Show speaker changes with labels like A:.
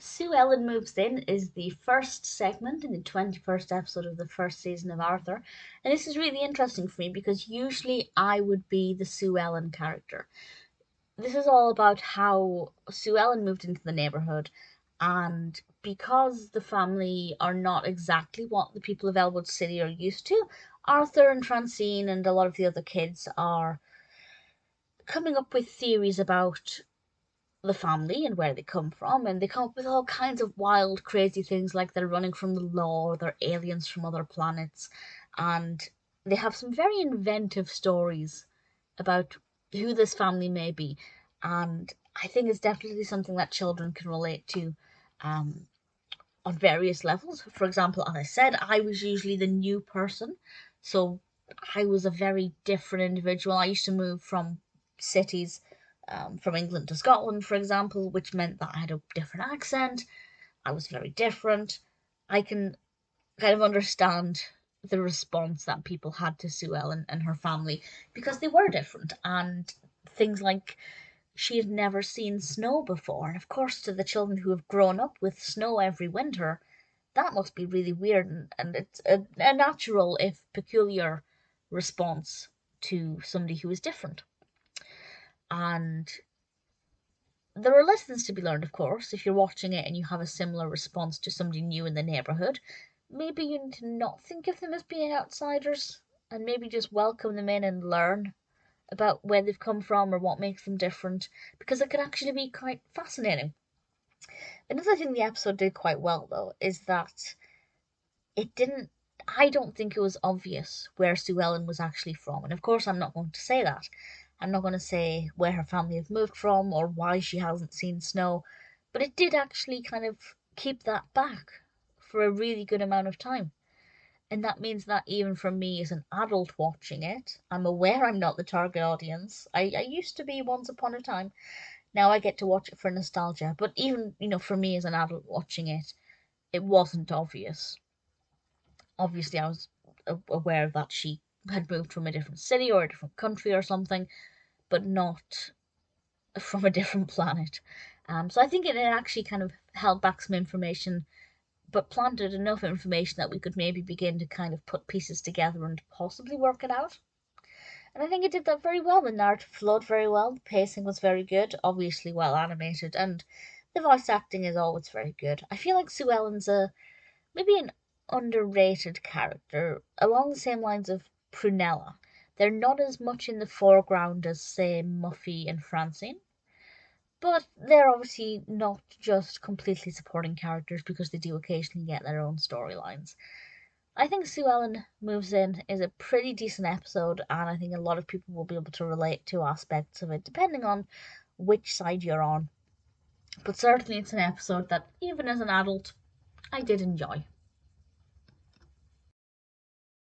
A: Sue Ellen Moves In is the first segment in the 21st episode of the first season of Arthur. And this is really interesting for me because usually I would be the Sue Ellen character. This is all about how Sue Ellen moved into the neighborhood, and because the family are not exactly what the people of Elwood City are used to, Arthur and Francine and a lot of the other kids are coming up with theories about the family and where they come from, and they come up with all kinds of wild, crazy things like they're running from the law or they're aliens from other planets, and they have some very inventive stories about who this family may be, and I think it's definitely something that children can relate to um, on various levels. For example, as I said, I was usually the new person, so I was a very different individual. I used to move from cities, from England to Scotland, for example, which meant that I had a different accent. I was very different. I can kind of understand the response that people had to Sue Ellen and her family because they were different, and things like she had never seen snow before. And of course, to the children who have grown up with snow every winter, that must be really weird, and it's a natural, if peculiar, response to somebody who is different. And there are lessons to be learned, of course, if you're watching it and you have a similar response to somebody new in the neighbourhood. Maybe you need to not think of them as being outsiders and maybe just welcome them in and learn about where they've come from or what makes them different, because it can actually be quite fascinating. Another thing the episode did quite well, though, is that it didn't. I don't think it was obvious where Sue Ellen was actually from, and of course, I'm not going to say that. I'm not going to say where her family have moved from or why she hasn't seen snow, but it did actually kind of keep that back for a really good amount of time. And that means that even for me as an adult watching it, I'm aware I'm not the target audience. I used to be once upon a time. Now I get to watch it for nostalgia. But even, for me as an adult watching it, it wasn't obvious. Obviously, I was aware that she had moved from a different city or a different country or something, but not from a different planet. So I think it actually kind of held back some information, but planted enough information that we could maybe begin to kind of put pieces together and possibly work it out. And I think it did that very well. The narrative flowed very well, the pacing was very good, obviously well animated, and the voice acting is always very good. I feel like Sue Ellen's maybe an underrated character, along the same lines of Prunella. They're not as much in the foreground as, say, Muffy and Francine, but they're obviously not just completely supporting characters because they do occasionally get their own storylines. I think Sue Ellen Moves In is a pretty decent episode, and I think a lot of people will be able to relate to aspects of it, depending on which side you're on. But certainly, it's an episode that, even as an adult, I did enjoy.